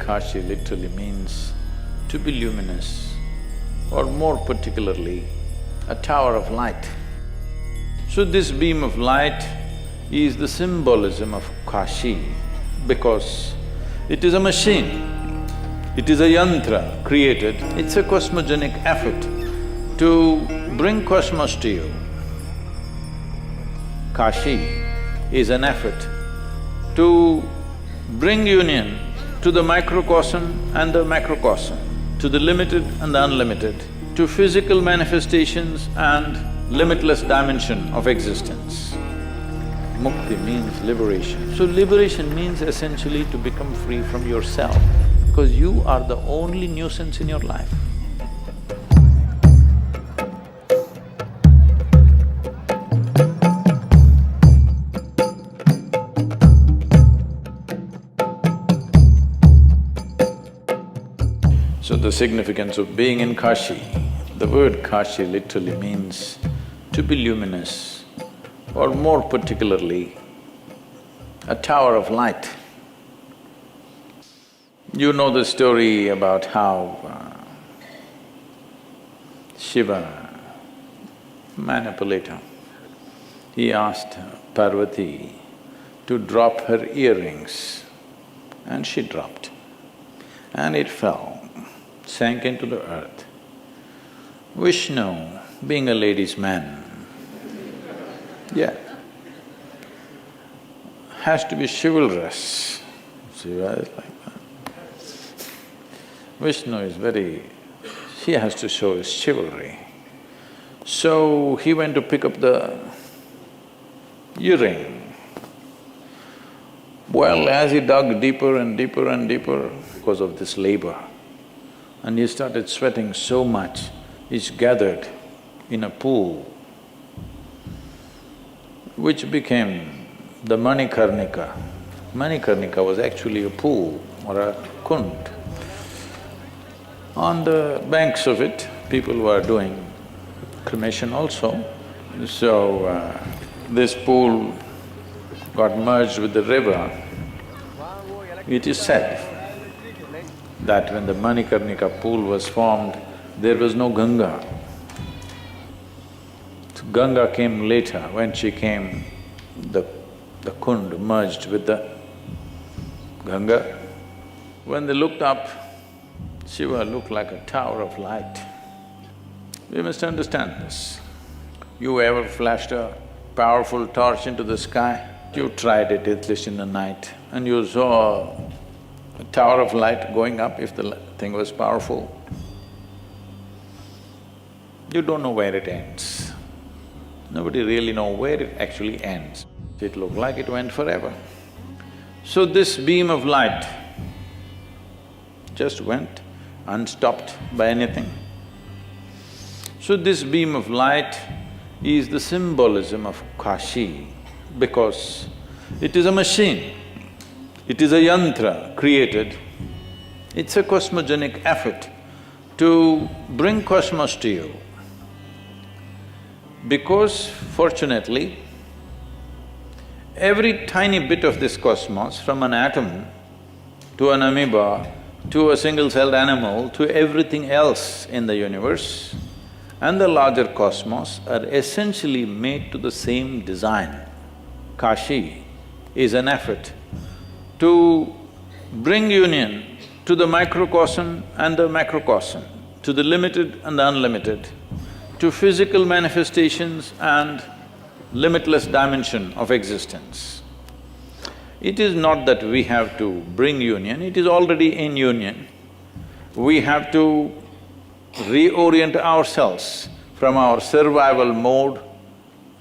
Kashi literally means to be luminous, or more particularly, a tower of light. So this beam of light is the symbolism of Kashi because it is a machine, it is a yantra created, it's a cosmogenic effort to bring cosmos to you. Kashi is an effort to bring union to the microcosm and the macrocosm, to the limited and the unlimited, to physical manifestations and limitless dimension of existence. Mukti means liberation. So liberation means essentially to become free from yourself, because you are the only nuisance in your life. So the significance of being in Kashi, the word Kashi literally means to be luminous, or more particularly, a tower of light. You know the story about how Shiva, manipulator, he asked Parvati to drop her earrings and she dropped and it fell, sank into the earth. Vishnu, being a ladies' man, has to be chivalrous. Shiva is like that. Vishnu is he has to show his chivalry. So he went to pick up the earring. Well, as he dug deeper and deeper and deeper because of this labor, and he started sweating so much, he's gathered in a pool, which became the Manikarnika. Manikarnika was actually a pool or a kund. On the banks of it, people were doing cremation also. So, this pool got merged with the river. It is said that when the Manikarnika pool was formed, there was no Ganga. So Ganga came later. When she came, the kund merged with the Ganga. When they looked up, Shiva looked like a tower of light. We must understand this. You ever flashed a powerful torch into the sky? You tried it at least in the night and you saw a tower of light going up if the thing was powerful. You don't know where it ends. Nobody really knows where it actually ends. It looked like it went forever. So this beam of light just went unstopped by anything. So this beam of light is the symbolism of Kashi because it is a machine, it is a yantra created, it's a cosmogenic effort to bring cosmos to you. Because fortunately, every tiny bit of this cosmos, from an atom to an amoeba, to a single-celled animal, to everything else in the universe and the larger cosmos are essentially made to the same design. Kashi is an effort to bring union to the microcosm and the macrocosm, to the limited and the unlimited, to physical manifestations and limitless dimension of existence. It is not that we have to bring union, it is already in union. We have to reorient ourselves from our survival mode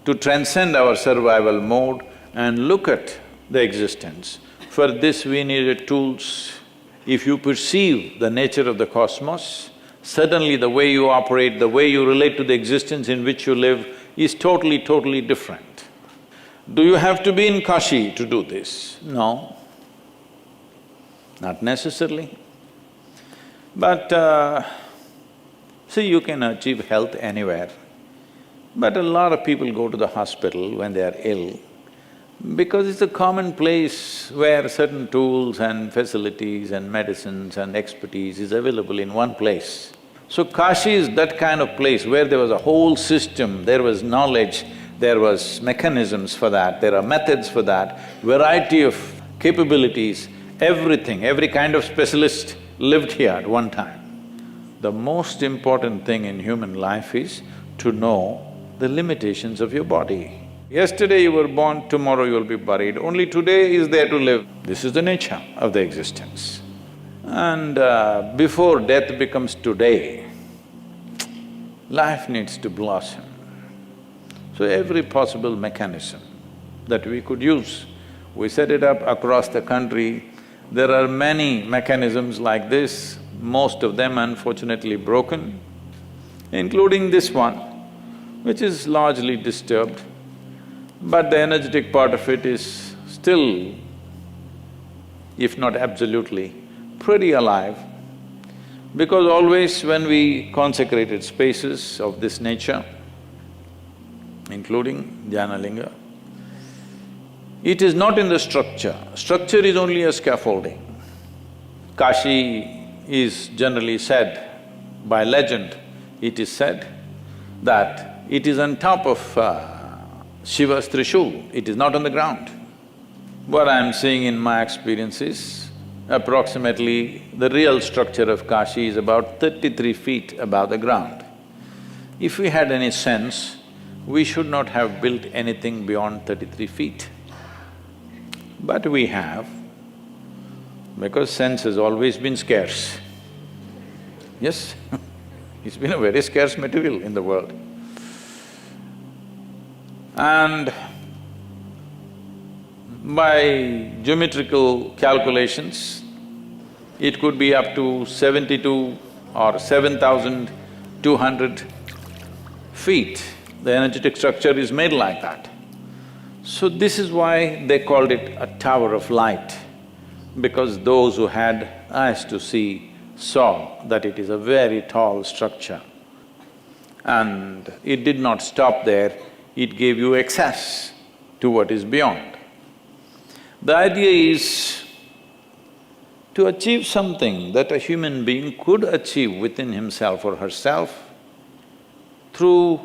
to transcend our survival mode and look at the existence. For this we needed tools. If you perceive the nature of the cosmos, suddenly the way you operate, the way you relate to the existence in which you live is totally different. Do you have to be in Kashi to do this? No, not necessarily. But see, you can achieve health anywhere. But a lot of people go to the hospital when they are ill. Because it's a common place where certain tools and facilities and medicines and expertise is available in one place. So Kashi is that kind of place where there was a whole system, there was knowledge, there was mechanisms for that, there are methods for that, variety of capabilities, everything, every kind of specialist lived here at one time. The most important thing in human life is to know the limitations of your body. Yesterday you were born, tomorrow you will be buried, only today is there to live. This is the nature of the existence. And before death becomes today, life needs to blossom. So every possible mechanism that we could use, we set it up across the country. There are many mechanisms like this, most of them unfortunately broken, including this one, which is largely disturbed, but the energetic part of it is still, if not absolutely, pretty alive. Because always when we consecrated spaces of this nature, including Dhyanalinga, it is not in the structure. Structure is only a scaffolding. Kashi is generally said, by legend, it is said that it is on top of Shiva's Trishul, it is not on the ground. What I am seeing in my experience is, approximately the real structure of Kashi is about 33 feet above the ground. If we had any sense, we should not have built anything beyond 33 feet. But we have, because sense has always been scarce. Yes, it's been a very scarce material in the world. And by geometrical calculations, it could be up to 72 or 7,200 feet. The energetic structure is made like that. So this is why they called it a tower of light, because those who had eyes to see saw that it is a very tall structure. And it did not stop there, it gave you access to what is beyond. The idea is to achieve something that a human being could achieve within himself or herself through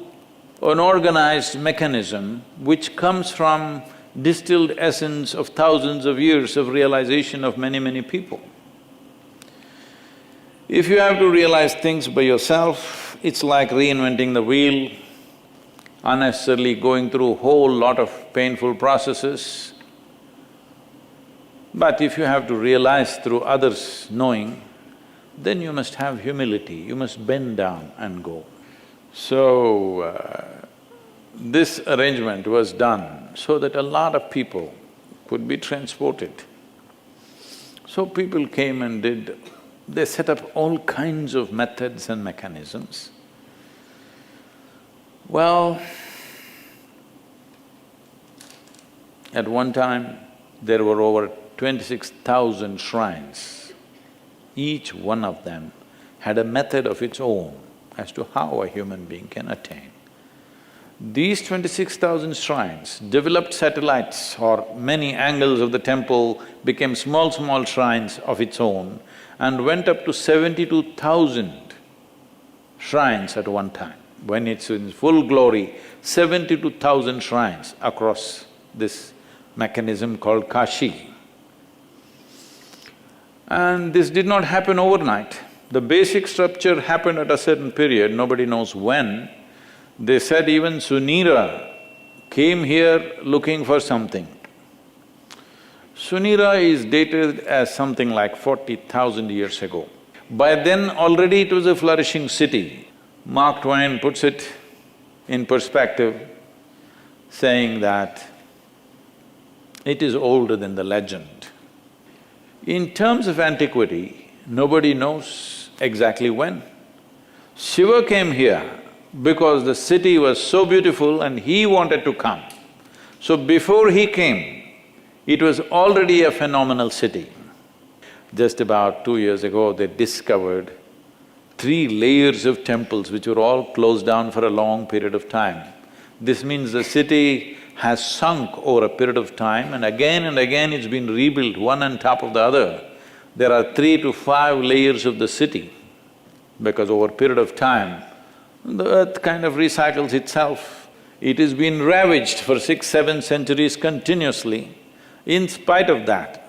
an organized mechanism which comes from distilled essence of thousands of years of realization of many people. If you have to realize things by yourself, it's like reinventing the wheel, unnecessarily going through a whole lot of painful processes. But if you have to realize through others' knowing, then you must have humility, you must bend down and go. So, this arrangement was done so that a lot of people could be transported. So people came and they set up all kinds of methods and mechanisms. Well, at one time, there were over 26,000 shrines. Each one of them had a method of its own as to how a human being can attain. These 26,000 shrines developed satellites, or many angles of the temple became small shrines of its own, and went up to 72,000 shrines at one time. When it's in full glory, 72,000 shrines across this mechanism called Kashi. And this did not happen overnight. The basic structure happened at a certain period, nobody knows when. They said even Sunira came here looking for something. Sunira is dated as something like 40,000 years ago. By then already it was a flourishing city. Mark Twain puts it in perspective, saying that it is older than the legend. In terms of antiquity, nobody knows exactly when. Shiva came here because the city was so beautiful and he wanted to come. So before he came, it was already a phenomenal city. Just about 2 years ago, they discovered 3 layers of temples which were all closed down for a long period of time. This means the city has sunk over a period of time and again it's been rebuilt one on top of the other. There are 3 to 5 layers of the city because over a period of time, the earth kind of recycles itself. It has been ravaged for 6, 7 centuries continuously. In spite of that,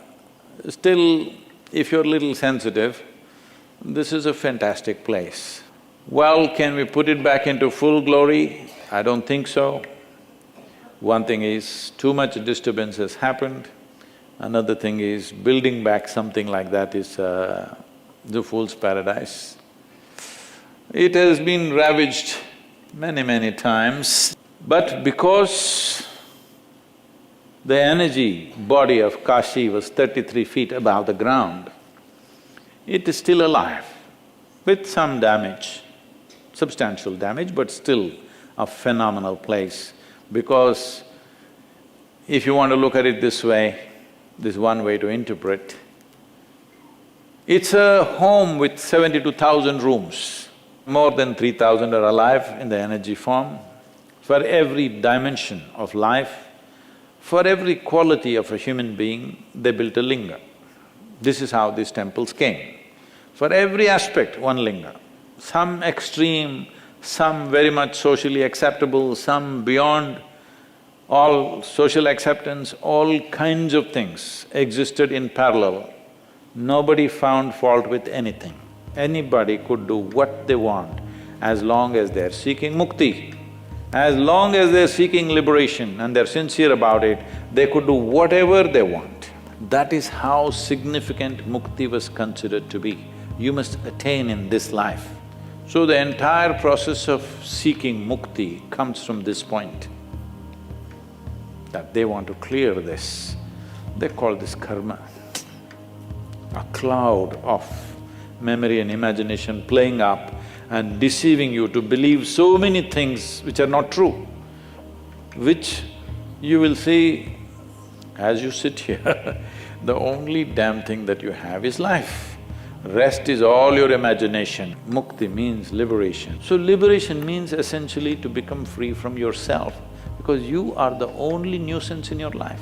still, if you're a little sensitive, this is a fantastic place. Well, can we put it back into full glory? I don't think so. One thing is, too much disturbance has happened. Another thing is, building back something like that is the fool's paradise. It has been ravaged many times, but because the energy body of Kashi was 33 feet above the ground, it is still alive with some damage, substantial damage, but still a phenomenal place. Because if you want to look at it this way, this is one way to interpret, it's a home with 72,000 rooms. More than 3,000 are alive in the energy form. For every dimension of life, for every quality of a human being, they built a linga. This is how these temples came. For every aspect, one linga. Some extreme, some very much socially acceptable, some beyond all social acceptance, all kinds of things existed in parallel. Nobody found fault with anything. Anybody could do what they want as long as they're seeking mukti. As long as they're seeking liberation and they're sincere about it, they could do whatever they want. That is how significant mukti was considered to be. You must attain in this life. So the entire process of seeking mukti comes from this point, that they want to clear this. They call this karma. A cloud of memory and imagination playing up and deceiving you to believe so many things which are not true, which you will see as you sit here. The only damn thing that you have is life. Rest is all your imagination. Mukti means liberation. So liberation means essentially to become free from yourself, because you are the only nuisance in your life.